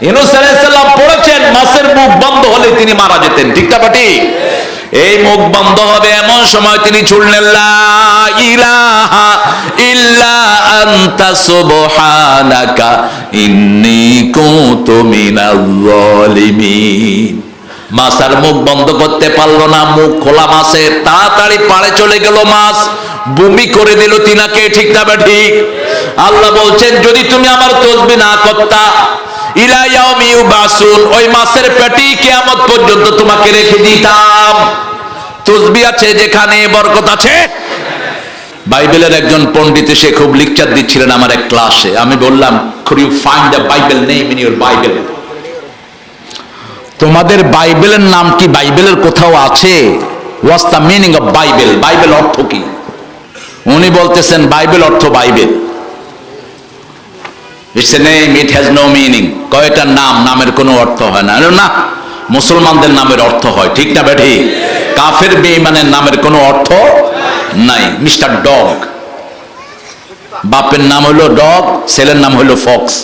ইউনূস আলাইহিস সালাম পড়েছেন মাছের মুখ বন্ধ হলে তিনি মারা যেতেন, ঠিক না ঠিক? এই মুখ বন্ধ হবে এমন সময় তিনি ছুড়লেন লা ইলাহা ইল্লা আনতা সুবহানাকা ইন্নী কুনতু মিনাজ জালিমিন। মাছ আর মুখ বন্ধ করতে পারলো না, মুখ খোলা মাছের, তাড়াতাড়ি পাড়ে চলে গেল মাছ, বমি করে দিল তিনাকে, ঠিক না ঠিক? আল্লাহ বলছেন যদি তুমি আমার তাসবিহ না করতা ইলা ইয়াউমি ইউবাসুন, ওই মাছের পেটেই কিয়ামত পর্যন্ত তোমাকে রেখে দিতাম। তাসবিহ আছে যেখানে বরকত আছে। বাইবেলের একজন পণ্ডিত এসে খুব লেকচার দিচ্ছিলেন আমার এক ক্লাসে। আমি বললাম could you find the Bible name in your Bible? তোমাদের বাইবেলের নাম কি বাইবেলের কোথাও আছে? What's the meaning of Bible? Bible অর্থ কি? উনি বলতেছেন বাইবেল অর্থ Bible. It's a name, it has no meaning. কয়টা নাম, নামের কোনো অর্থ হয় না। না, মুসলমানদের নামের অর্থ হয়, ঠিক না বেঠি? কাফের বেঈমানের নামের কোনো অর্থ নাই। মিস্টার ডগ, বাপের নাম হলো ডগ, ছেলের নাম হলো ফক্স।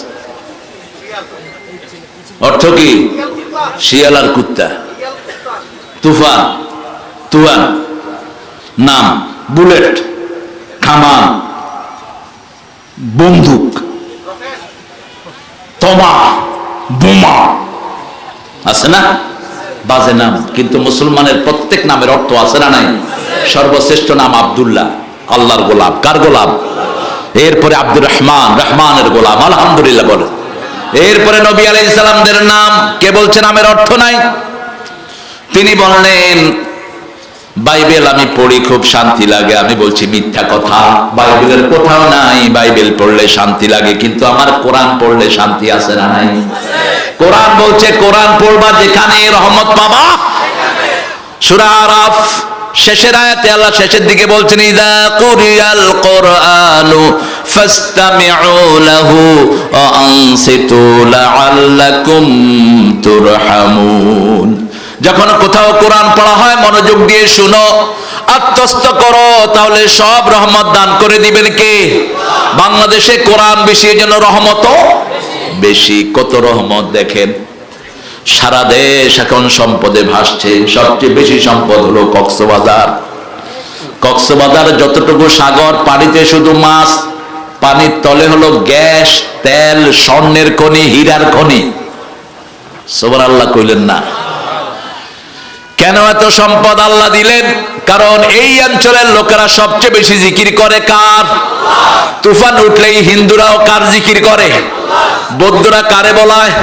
অর্থ কি? শিয়াল আর কুত্তা। তুফান, তুয়ান নাম, বুলেট, কামান, বন্দুক, তমা, বোমা, আছে না? বাজে নাম, কিন্তু মুসলমানের প্রত্যেক নামের অর্থ আছে না নাই? সর্বশ্রেষ্ঠ নাম আব্দুল্লাহ, আল্লাহর গোলাম। কার গোলাম? এরপরে আব্দুর রহমান, রহমানের গোলাম, আলহামদুলিল্লাহ বলে। এরপরে নবী আলাইহিস সালামদের নাম, কে বলছে নামের অর্থ নাই? তিনি বললেন বাইবেল আমি পড়ি, খুব শান্তি লাগে। আমি বলছি মিথ্যা কথা, বাইবেলের কোথাও নাই বাইবেল পড়লে শান্তি লাগে, কিন্তু আমার কোরআন পড়লে শান্তি আছে না নাই? কোরআন বলছে কোরআন পড়বা যেখানে রহমত পাবা। সূরা আরাফ শেষের আয়াতে আল্লাহ শেষের দিকে বলছেন ইযা কুরিয়াল কুরআনু ফাসতামিউ লাহু ওয়া আনসিতু লাআল্লাকুম তুরহামুন। যখন কোথাও কোরআন পড়া হয় মনোযোগ দিয়ে শুনো, আত্মস্থ করো, তাহলে সব রহমত দান করে দিবেন কে? বাংলাদেশে কোরআন বেশি, এজন্য রহমতও বেশি। কত রহমত দেখেন, সারা দেশ এখন সম্পদে ভাসছে। সবচেয়ে বেশি সম্পদ হলো কক্সবাজার। কক্সবাজার যতটুকু সাগর, পানিতে শুধু মাছ, পানির তলে হলো গ্যাস, তেল, স্বর্ণের খনি, হীরার খনি। সুবহানাল্লাহ কইলেন না? কেন এত সম্পদ আল্লাহ দিলেন? কারণ এই অঞ্চলের লোকেরা সবচেয়ে বেশি জিকির করে কার? তুফান উঠলেই হিন্দুরাও কার জিকির করে? বৌদ্ধরা কারে বলায়?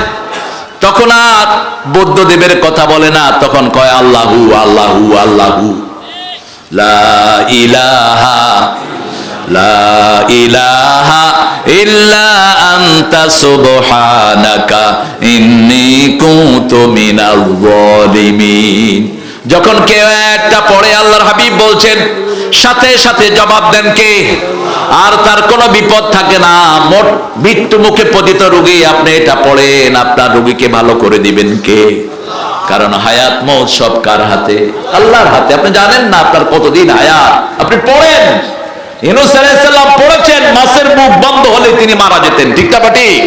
তখন আর বৌদ্ধ দেবের কথা বলে না, তখন কয় আল্লাহু আল্লাহু আল্লাহু, লা ইলাহা লা ইলাহা ইল্লা আনতা সুবহানাকা ইন্নী কুনতু মিনাজ জালিমিন। যখন কেউ একটা পড়ে আল্লাহর হাবিব বলছেন সাথে সাথে জবাব দেন কে? আর তার কোনো বিপদ থাকে না। মোট মৃত্যু মুখে পতিত রোগী, আপনি এটা পড়েন, আপনার রোগীকে ভালো করে দিবেন কে? কারণ হায়াত মওত সব কার হাতে? আল্লাহর হাতে। আপনি জানেন না আপনার কতদিন হায়াত, আপনি পড়েন। ইউনূস আলাইহিস সালাম পড়েছেন মাছের মুখ বন্ধ হলে তিনি মারা যেতেন, ঠিক না ঠিক?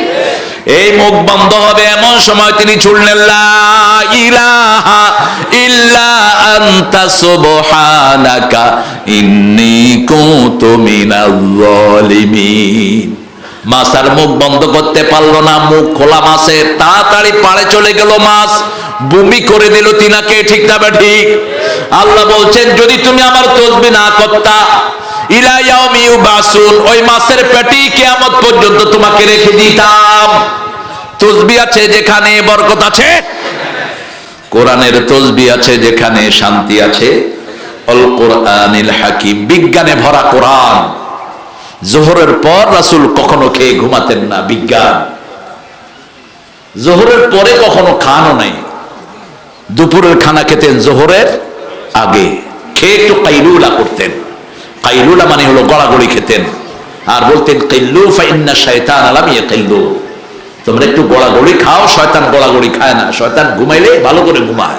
এই মুখ বন্ধ হবে এমন সময় তিনি ছুড়লেন লা ইলাহা ইল্লা আনতা সুবহানাকা ইন্নী কুনতু মিনাজ জালিমিন। মাছ আর মুখ বন্ধ করতে পারলো না, মুখ খোলা মাছের, তাড়াতাড়ি পাড়ে চলে গেল মাছ, বমি করে দিল তিনাকে, ঠিক না ঠিক? আল্লাহ বলছেন যদি তুমি আমার তাসবিহ না করতা ইলা ইয়াউমি ইউবাসুন, ওই মাছের পেটেই কিয়ামত পর্যন্ত তোমাকে রেখে দিতাম। তাসবিহ আছে যেখানে বরকত আছে, কোরআনের তাসবিহ আছে যেখানে শান্তি আছে। আল কোরআনিল হাকিম, বিজ্ঞানে ভরা কোরআন। যোহরের পর রাসূল কখনো খেয়ে ঘুমাতেন না, বিজ্ঞান। যোহরের পরে কখনো খানও নাই। দুপুরের খানা খেতেন যোহরের আগে, খেয়ে একটু কাইলুলা করতেন। কাইলুলা মানে হলো গড়াগড়ি খেতেন, আর বলতেন কিল্লু ফাইন্না শাইতান লাম ইয়াকিল্লু, তোমরা একটু গড়াগড়ি খাও, শয়তান গড়াগড়ি খায় না। শয়তান ঘুমাইলে ভালো করে ঘুমায়,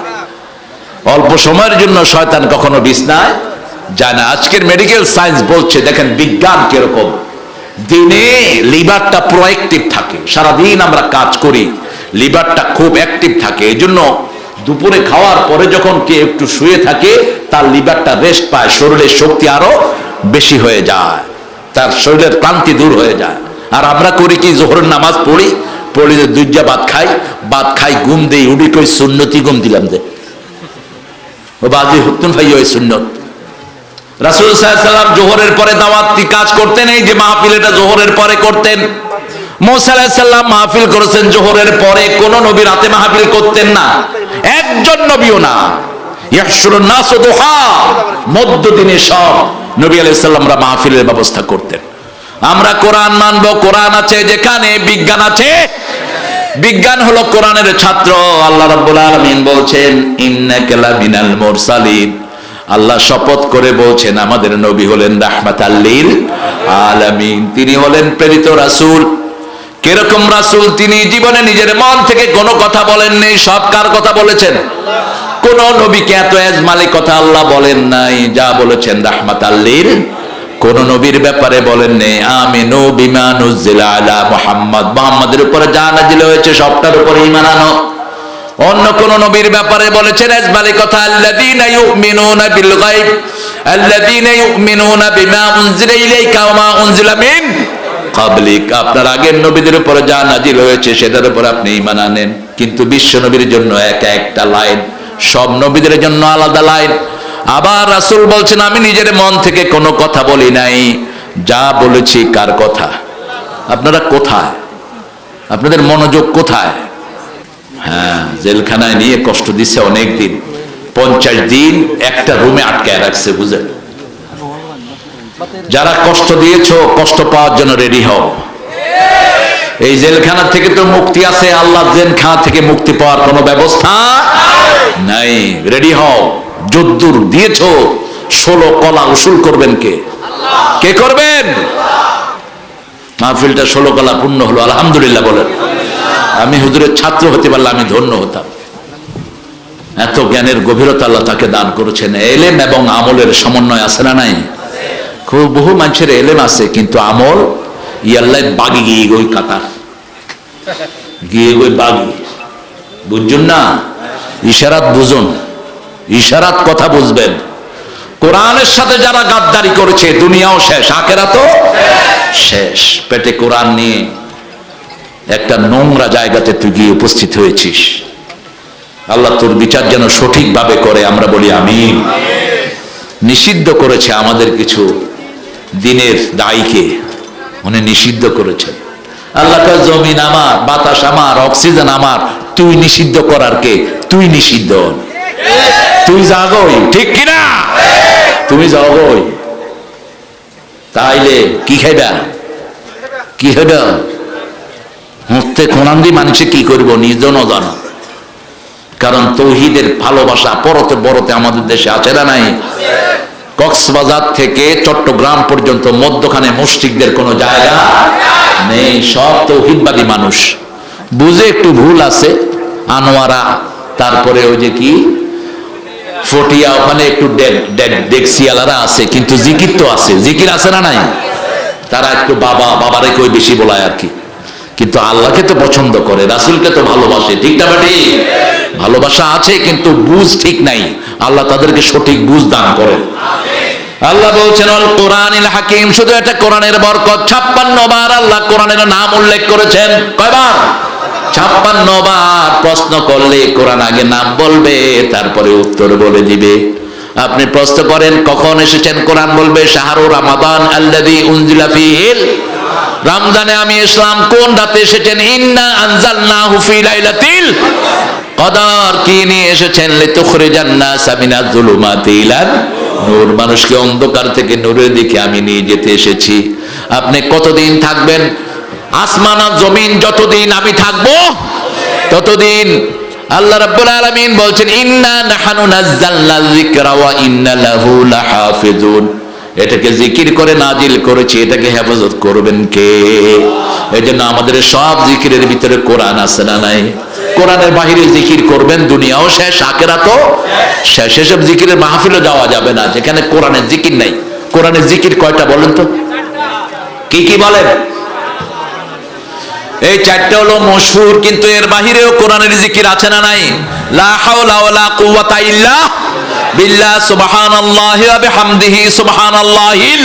অল্প সময়ের জন্য শয়তান কখনো বিছনায় যায় না। আজকের মেডিকেল সায়েন্স বলছে, দেখেন বিজ্ঞান কিরকম, দিনে লিভারটা প্রোঅ্যাক্টিভ থাকে, সারাদিন আমরা কাজ করি, লিভারটা খুব অ্যাক্টিভ থাকে। এই জন্য দুপুরে খাওয়ার পরে যখন কে একটু শুয়ে থাকে তার লিভারটা রেস্ট পায়, শরীরের শক্তি আরো বেশি হয়ে যায়, তার শরীরের ক্লান্তি দূর হয়ে যায়। আর আমরা করি কি, জোহরের নামাজ পড়ি, পড়ি যে দুইটা ভাত খাই ঘুম দেই, উঠি কই সুন্নতি ঘুম দিলাম যে ও বাজি হুতুন ভাই ওই সুন্নত। রাসূল সাল্লাল্লাহু আলাইহি ওয়াসাল্লাম জোহরের পরে দাওয়াতি কাজ করতেন, এই যে মাহফিল এটা জোহরের পরে করতেন। মুসা আলাইহিস সালাম মাহফিল করেছেন জোহরের পরে, কোন নবী রাতে মাহফিল করতেন না, একজন নবীও না। ইয়াহশুরুন নাস দুহা, মধ্যদিনে সব নবী আলাইহিস সালামরা মাহফিলের ব্যবস্থা করতেন। আমরা কোরআন মানবো, কোরআন আছে যেখানে বিজ্ঞান আছে, বিজ্ঞান হলো কোরআনের ছাত্র। আল্লাহ রাব্বুল আলামিন বলছেন ইন্নাকা লামিনাল মুরসালিন, আল্লাহ শপথ করে বলছেন আমাদের নবী হলেন রাহমাতাল লিল আলামিন, তিনি হলেন প্রেরিত রাসূল। কিরকম রাসূল? তিনি জীবনে নিজের মন থেকে কোনো কথা বলেন নাই, সব কার কথা বলেছেন? কোন নবীকে এত এজমালি কথা আল্লাহ বলেন নাই, যা বলেছেন রাহমাতাল লিল। কোন নবীর ব্যাপারে বলেন নেই আমিনু বিমা নুজিলা আলা মুহাম্মদ, মুহাম্মাদের উপরে যা নাজিল হয়েছে সবটার উপরে ঈমান আনো। অন্য কোন নবীর ব্যাপারে বলেছেন এজমালি কথা, আল্লাযীনা ইউমিনুনা বিল গায়ব আল্লাযীনা ইউমিনুনা বিমা উনজিলা ইলাইকা ওয়া মা উনজিলা মিন ক্বাবলিক, আপনার আগের নবীদের উপরে যা নাজিল হয়েছে সেটার উপর আপনি ঈমান আনেন। কিন্তু বিশ্ব নবীর জন্য একটা লাইন, সব নবীদের জন্য আলাদা লাইন। আবার রাসূল বলছেন আমি নিজের মন থেকে কোনো কথা বলি নাই, যা বলেছি কার কথা? আপনারা কোথায়? আপনাদের মনোযোগ কোথায়? হ্যাঁ, জেলখানায় নিয়ে কষ্ট দিচ্ছে অনেক দিন, 50 দিন একটা রুমে আটকায় রাখছে, বুঝেন? যারা কষ্ট দিয়েছো কষ্ট পাওয়ার জন্য রেডি হও। এই জেলখানা থেকে তো মুক্তি আছে, আল্লাহ জেলখানা থেকে মুক্তি পাওয়ার কোনো ব্যবস্থা নাই। রেডি হও, যদ্দুর দিয়েছো 16 কলা উসুল করবেন কে? কে করবেন? মাহফিলটা 16 কলা পূর্ণ হলো, আলহামদুলিল্লাহ বলেন। আমি হুজুরের ছাত্র হতে পারলে আমি ধন্য হতাম। এত জ্ঞানের গভীরতা আল্লাহ তাকে দান করেছেন। এলেম এবং আমলের সমন্বয় আছে না নাই? খুব বহু মানুষের এলেম আছে কিন্তু আমল ইয়াল্লাহ বাগি গিয়ে ওই কাতার গিয়ে ওই বাগি, বুঝুন না? ইশারাত বুঝুন, ইশারাত কথা বুঝবেন। কোরআনের সাথে যারা গাদ্দারি করেছে দুনিয়াও শেষ, আখিরাতও শেষ। পেটে কোরআন নিয়ে একটা নোংরা জায়গাতে তুই গিয়ে উপস্থিত হয়েছিস। আল্লাহ তোর বিচার যেন সঠিকভাবে করে, আমরা বলি আমিন। নিষিদ্ধ করেছে আমাদের কিছু দিনের দায়ীকে, উনি নিষিদ্ধ করেছেন। আল্লাহ কয় জমিন আমার, বাতাস আমার, অক্সিজেন আমার, তুই নিষিদ্ধ করার কে? তুই নিষিদ্ধ, তুই জাগই, ঠিক কিনা? তুমি জাগই, তাইলে কি খাইবা? কি খাইবা? মুখতে কোরআন দিয়ে মানুষে কি করব নিজও না জানা। কারণ তৌহিদের ভালোবাসা পরতে বড়তে আমাদের দেশে আছে না নাই? কক্সবাজার থেকে চট্টগ্রাম পর্যন্ত মধ্যখানে মুশরিকদের কোনো জায়গা নেই, সব তৌহিদবাদী মানুষ। বুঝে একটু ভুল আছে, আনোয়ারা, তারপরে ওই যে কি ফটিয়া, ওখানে একটু ডেক্সিয়ালারা আছে, কিন্তু জিকির তো আছে, জিকির আছে না নাই? তারা একটু বাবারে কই বেশি বলায় আর কি, কিন্তু আল্লাহকে তো পছন্দ করে, রাসূলকে তো ভালোবাসে, ঠিক না বেটি? ভালোবাসা আছে কিন্তু বুঝ ঠিক নাই, আল্লাহ তাদেরকে সঠিক বুঝ দান করেন। আল্লাহ বলছেন আল কোরআনিল হাকিম, শুধু এটা কোরআনের বরকত। 56 বার আল্লাহ কোরআনের নাম উল্লেখ করেছেন। কয়বার? 56 বার। প্রশ্ন করলে কোরআন আগে নাম বলবে, তারপরে উত্তর বলে দিবে। আপনি প্রশ্ন করেন কখন এসেছেন, কোরআন বলবে শাহরু রমাদান আল্লাযী উনজিলা ফীহিল, রমজানে আমি ইসলাম কোন রাতে এসেছেন? ইন্না আনজালনাহু ফী লাইলাতিল কদর। কি নিয়ে এসেছেন? লিতুখরিজান নাসা মিনাজ যুলুমাতি ইলান নূর, মানুষকে অন্ধকার থেকে নূরের দিকে আমি নিয়ে যেতে এসেছি। আপনি কতদিন থাকবেন? আসমান আর জমিন যতদিন আমি থাকবো ততদিন। আল্লাহ রাব্বুল আলামিন বলছেন ইন্না নাহনু নাযালনা যিকরা ওয়া ইন্না লাহু লাহাফিজুন, এটাকে জিকির করে নাজিল করেছি, এটাকে হেফাজত করবেন কে? এজন্য আমাদের সব জিকিরের ভিতরে কোরআন আছে না নাই? কোরআনের বাহিরে জিকির করবেন দুনিয়াও শেষ, আখিরাতও শেষ। এসব জিকিরের মাহফিলে যাওয়া যাবে না যেখানে কোরআনের জিকির নাই। কোরআনের জিকির কয়টা বলেন তো? কি কি বলেন? এই চারটা হলো মশহুর, কিন্তু এর বাহিরেও কোরআনের জিকির আছে না নাই? লা হাওলা ওয়ালা কুওয়াতা ইল্লা বিল্লাহ, সুবহানাল্লাহি ওয়া বিহামদিহি, সুবহানাল্লাহিল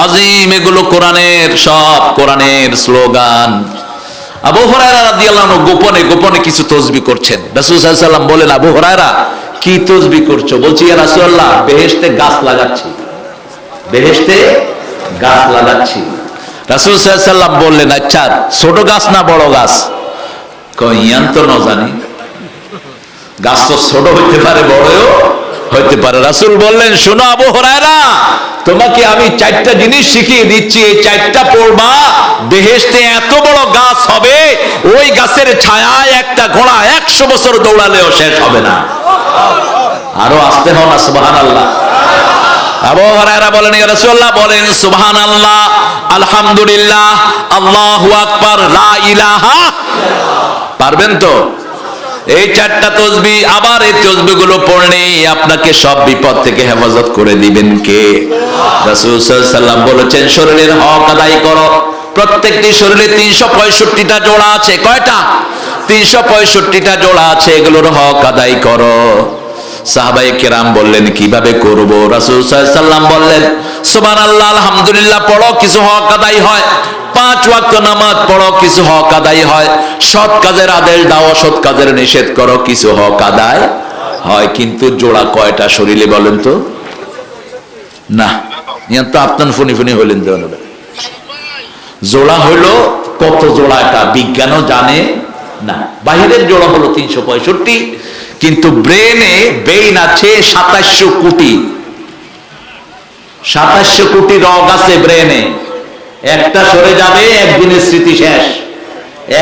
আযীম। এগুলো কোরআনের, সব কোরআনের স্লোগান। আবু হুরায়রা রাদিয়াল্লাহু আনহু গোপনে গোপনে কিছু তাসবিহ করছেন। রাসূল সাল্লাল্লাহু আলাইহি ওয়াসাল্লাম বলেন, আবু হুরায়রা কি তাসবিহ করছো? বলছি, ইয়া রাসূলুল্লাহ, বেহেশতে গাছ লাগাচ্ছি, বেহেশতে গাছ লাগাচ্ছি। রাসূল সাল্লাল্লাহু আলাইহি ওয়াসাল্লাম বললেন, আচ্ছা ছোট গাছ না বড় গাছ? কইয়ান তো না জানি, গাছ তো ছোট হইতে পারে, বড়ও হইতে পারে। রাসূল বললেন, শোনো আবু হুরায়রা, তোমাকে আমি চারটা জিনিস শিখিয়ে দিচ্ছি, এই চারটা পড়বা, বেহেশতে এত বড় গাছ হবে, ওই গাছের ছায়ায় একটা ঘোড়া 100 বছর দৌড়ালেও শেষ হবে না। আরো আসতে হও না সুবহানাল্লাহ। আবু হুরায়রা বলেন, ইয়া রাসূলুল্লাহ, বলেন সুবহানাল্লাহ, আলহামদুলিল্লাহ, আল্লাহু আকবার, লা ইলাহা। পারবেন তো? এই চারটা তাসবিহ, আবার এই তাসবিহ গুলো পড়লে আপনাকে সব বিপদ থেকে হেফাজত করে দিবেন কে? রাসূল সাল্লাল্লাহু আলাইহি ওয়াসাল্লাম বলেছেন, শরীরের হক আদায় করো। প্রত্যেকটি শরীরে 365টা জোড়া আছে। কয়টা? 365টা জোড়া আছে, এগুলোর হক আদায় করো। সাহাবায়ে কেরাম বললেন, কিভাবে করব? রাসূল সাল্লাল্লাহু আলাইহি ওয়াসাল্লাম বললেন, সুবহানাল্লাহ, আলহামদুলিল্লাহ পড়ো, কিছু হক আদায় হয়। 5 ওয়াক্ত নামাজ পড়ো, কিছু হক আদায় হয়। সৎ কাজের আদেশ দাও, অসৎ কাজের নিষেধ করো, কিছু হক আদায় হয়। কিন্তু জোড়া কয়টা শরীরে বলেন তো? না, ইয়ান তো আপনার ফুনি ফুনি হইলেন। জোড়া হইল কত জোড়া, এটা বিজ্ঞানও জানে না। বাহিরের জোড়া হলো 365, কিন্তু ব্রেনে বেইন আছে 2700 কোটি। 2700 কোটি রগ আছে ব্রেনে। একটা সরে যাবে, একদিনের স্মৃতি শেষ।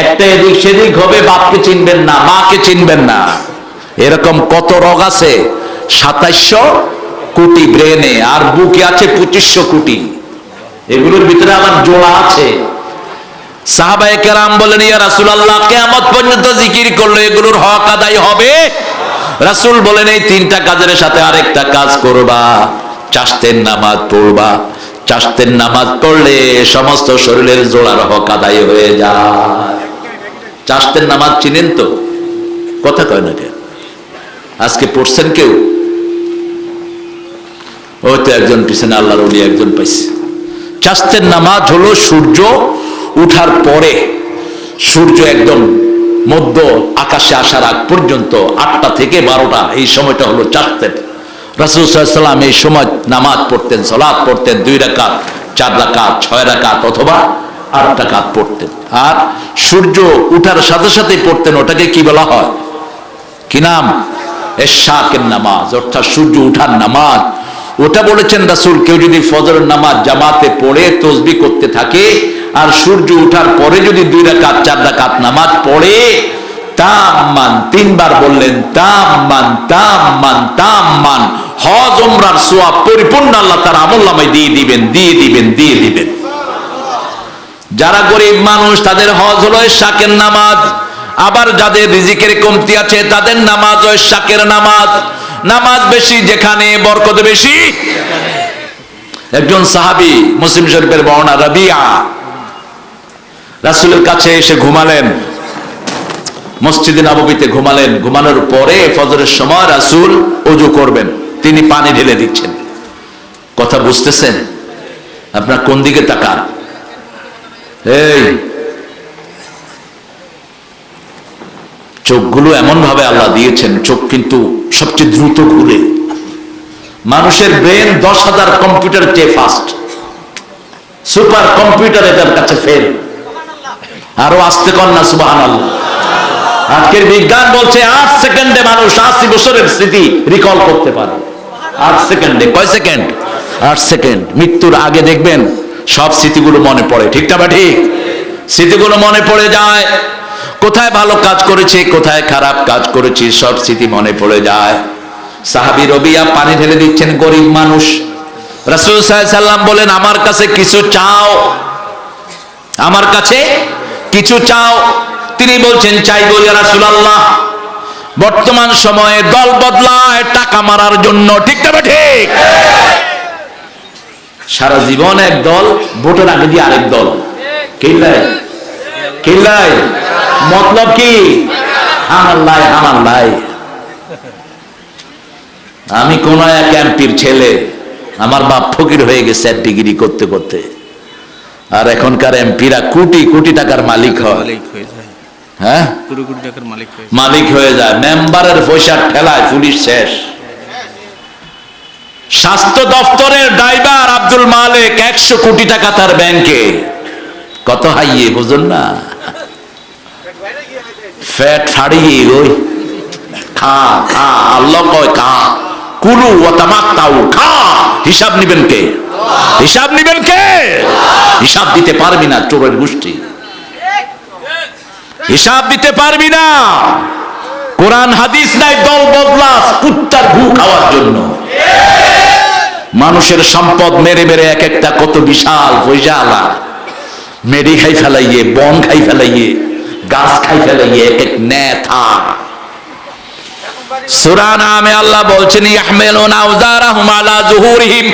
একটা এদিক সেদিক হবে, বাপকে চিনবেন না, মাকে চিনবেন না। এরকম কত রগ আছে? 2700 কোটি ব্রেনে। আর বুকে আছে 2500 কোটি। এগুলোর ভিতরে আবার জোড়া আছে। সাহাবায়ে কেরাম বলেন, ইয়া রাসূলুল্লাহ, কিয়ামত পর্যন্ত জিকির করলে এগুলোর হক আদায় হবে? রাসূল বলেন, এই 3টা কাজের সাথে আরেকটা কাজ করবা, চাশতের নামাজ পড়বা। চাশতের নামাজ পড়লে সমস্ত শরীরের জোড়ার হক আদায় হয়ে যায়। চাশতের নামাজ চিনেন তো? কথা কয় না কেন? আজকে পড়ছেন কেউ? ওই তো একজন পিছনে আল্লাহর ওলি একজন পাইছে। চাশতের নামাজ হলো সূর্য উঠার পরে, সূর্য একদম মধ্য আকাশে আসার আগ পর্যন্ত 8টা থেকে 12টা, এই সময়টা হলো চাশতের। রাসূল সাল্লাল্লাহু আলাইহি ওয়াসাল্লাম এই সময় নামাজ পড়তেন, সালাত পড়তেন, 2 রাকাত, 4 রাকাত, 6 রাকাত অথবা 8 রাকাত পড়তেন। আর সূর্য উঠার সাথে সাথে পড়তেন, ওটাকে কি বলা হয়? কি নাম? ইশরাকের নামাজ, অর্থাৎ সূর্য উঠার নামাজ। ওটা বলেছেন রাসূল, কেউ যদি ফজরের নামাজ জামাতে পড়ে তাসবিহ করতে থাকে, আর সূর্য উঠার পরে যদি 2 রাকাত 4 রাকাত নামাজ পড়ে, তাম্মান, 3 বার বললেন, তাম্মান তাম্মান তাম্মান, হজ উমরার সওয়াব পরিপূর্ণ আল্লাহ তার আমলনামায় দিয়ে দিবেন, দিয়ে দিবেন, দিয়ে দিবেন। যারা গরিব মানুষ তাদের হজ হলো ইশরাকের নামাজ। আবার যাদের রিজিকের কমতি আছে তাদের নামাজ ও ইশরাকের নামাজ। নামাজ বেশি যেখানে, বরকত বেশি। একজন সাহাবী, মুসলিম শরীফের বর্ণনা, রাবিয়া রাসূলের কাছে এসে ঘুমালেন, মসজিদে নববীতে ঘুমালেন। ঘুমানোর পরে ফজরের সময় রাসূল ওযু করবেন, তিনি পানি ঢেলে দিচ্ছেন। কথা বুঝতেছেন? আপনার কোন দিকে তাকান? এই চোখগুলো এমন ভাবে আল্লাহ দিয়েছেন, চোখ কিন্তু সবচেয়ে দ্রুত ঘুরে। মানুষের ব্রেন 10,000 কম্পিউটার চেয়ে ফাস্ট। সুপার কম্পিউটার এটার কাছে ফেল। আরো আসতে কর না সুবহানাল্লাহ। আজকের বিজ্ঞান বলছে 8 সেকেন্ডে মানুষ 80 বছরের স্মৃতি রিকল করতে পারে। 8 সেকেন্ডে। কয় সেকেন্ড? 8 সেকেন্ড। মৃত্যুর আগে দেখবেন সব স্মৃতিগুলো মনে পড়ে, ঠিক না? ঠিক, স্মৃতিগুলো মনে পড়ে যায়। কোথায় ভালো কাজ করেছে, কোথায় খারাপ কাজ করেছি, সব স্মৃতি মনে পড়ে যায়। সাহাবী রবিয়া পানি ঢেলে দিচ্ছেন, গরিব মানুষ। রাসূল সাল্লাল্লাহু আলাইহি সাল্লাম বলেন, আমার কাছে কিছু চাও, আমার কাছে কিছু চাও। তিনি বলছেন, চাইবো ইয়া রাসূলুল্লাহ। বর্তমান সময়ে দল বদলায় টাকা মারার জন্য, ঠিক না? ঠিক, সারা জীবন এক দল, ভোটের আগে দিয়ে আরেক দল। কিল্লাই মতলব কি? হামাল্লাই হামাল্লাই। আমি কোন এক এমপির ছেলে, আমার বাপ ফকির হয়ে গেছে ডিগ্রি করতে করতে, আর এখনকার এমপিরা কোটি কোটি টাকার মালিক হয়। হ্যাঁ, মালিক হয়ে যায়। মেম্বারের পয়সার ঠেলায় পুলিশ শেষ। স্বাস্থ্য দপ্তরের ড্রাইভার আব্দুল মালিক 100 কোটি টাকা তার ব্যাংকে। কত হাইয়ে বুঝুন না, ফ্যাট ফাড়িয়ে ওই খা খা, আল্লাহ কয় খা, কুলু ওয়া তামাত্তাউ, খা। হিসাব নিবেন কে? হিসাব নিবেন কে? হিসাব দিতে পারবি না চোরের গোষ্ঠী, হিসাব দিতে পারবি না। কোরআন হাদিস নাই দল বদলাস কুত্তার ভু খাওয়ার জন্য। মানুষের সম্পদ মেরে মেরে এক একটা কত বিশাল পয়সাওয়ালা মেরি খাই ফেলাইয়ে, বন খাই ফেলাইয়ে, গাছ খাই ফেলাইয়ে এক এক নেতা। সূরা নামে আল্লাহ বলছেন ইয়াহমিলুনা আওজারাহুম আলা যুহুরিহিম,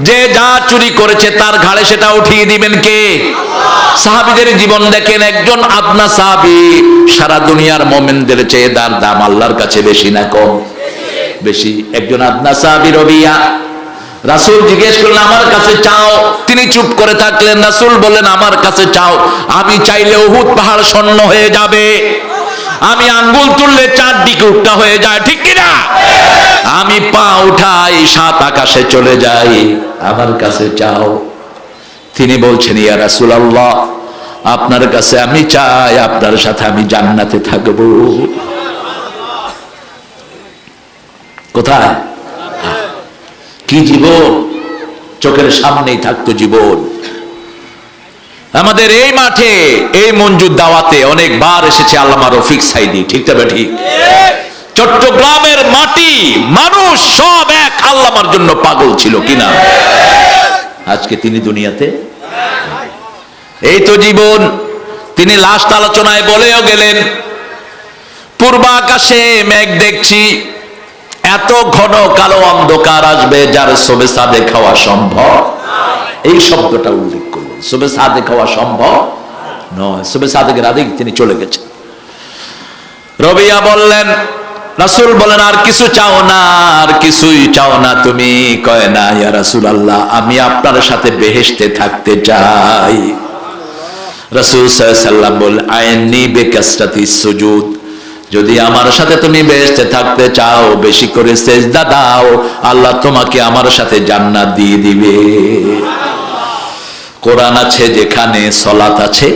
যে যা চুরি করেছে তার ঘাড়ে সেটা উঠিয়ে দিবেন কে? সাহাবীদের জীবন দেখেন, একজন আদনা সাহাবী সারা দুনিয়ার মুমিনদের চেয়ে তার দাম আল্লাহর কাছে বেশি না কম? বেশি। একজন আদনা সাহাবী রবিয়া, রাসূল জিজ্ঞেস করলেন আমার কাছে চাও, তিনি চুপ করে থাকলেন। রাসূল বললেন আমার কাছে চাও, আমি চাইলে উহুদ পাহাড় স্বর্ণ হয়ে যাবে, আমি আঙ্গুল তুললে 4 দিকে উল্টা হয়ে যায়, ঠিক কিনা? আমি পা উঠাই 7 আকাশে চলে যাই, আমার কাছে চাও। তিনি বলছেন ইয়া রাসূলুল্লাহ, আপনার কাছে আমি চাই, আপনার সাথে আমি জান্নাতে থাকব। কোথায়? কি জীবন! চোখের সামনেই থাকতো জীবন। আমাদের এই মাঠে এই মঞ্জুর দাওয়াতে অনেকবার এসেছে আল্লামা রফিক সাইদি, ঠিক তবে ঠিক? চট্টগ্রামের মাটি মানুষ সব এক আল্লামার জন্য পাগল ছিল কিনা? আজকে তিনি দুনিয়াতে, এই তো জীবন। তিনি লাস্ট আলোচনায় বলেও গেলেন, পূর্ব আকাশে মেঘ দেখছি, এত ঘন কালো অন্ধকার আসবে যার শোবে সাদে খাওয়া সম্ভব। এই শব্দটা উল্লেখ করলেন, শোবে সাদে খাওয়া সম্ভব নয়। শোবে সাদেকের আগে তিনি চলে গেছেন। রবিয়া বললেন, রাসূল বলেন আর কিছু চাও না? আর কিছুই চাও না তুমি? কয় না ইয়া রাসূলুল্লাহ, আমি আপনার সাথে বেহেশতে থাকতে চাই। রাসূল সাল্লাল্লাহু আলাইহি ওয়াসাল্লাম বলেন আইনি বিকাসরাতিস সুজুদ, যদি আমার সাথে তুমি বেহেশতে থাকতে চাও বেশি করে সেজদা দাও, আল্লাহ তোমাকে আমার সাথে জান্নাত দিয়ে দিবে। কোরআন আছে যেখানে, সালাত আছে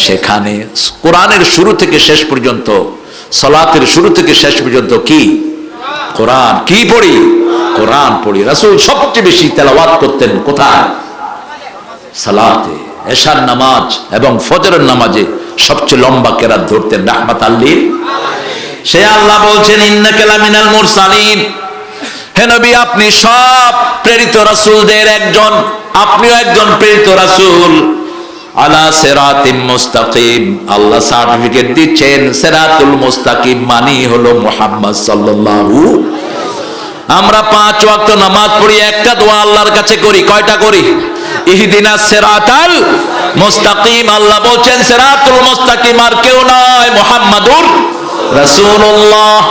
সেখানে। কোরআনের শুরু থেকে শেষ পর্যন্ত, সালাতের শুরু থেকে শেষ পর্যন্ত কি? কোরআন। কি পড়ি? কোরআন পড়ি। রাসূল সবচেয়ে বেশি তেলাওয়াত করতেন কোথায়? সালাতে। এশার নামাজ এবং ফজরের নামাজে সবচেয়ে লম্বা কেরাত ধরতেন রাহমাতাল লিল। সে আল্লাহ বলছেন ইন্নাকা লামিনাল মুরসালিন, হে নবী আপনি সব প্রেরিত রাসূলদের একজন, আপনিও একজন প্রেরিত রাসূল। আলা সিরাতিম মুস্তাকিম, আল্লাহ সার্টিফিকেট দিচ্ছেন সিরাতুল মুস্তাকিম মানে হলো মুহাম্মদ সাল্লাল্লাহু। আমরা 5 ওয়াক্ত নামাজ পড়ি, একটা দোয়া আল্লাহর কাছে করি, কয়টা করি? ইহদিনাস সিরাতাল মুস্তাকিম। আল্লাহ বলছেন সিরাতুল মুস্তাকিম আর কেউ নয়, মুহাম্মাদুর রাসূলুল্লাহ।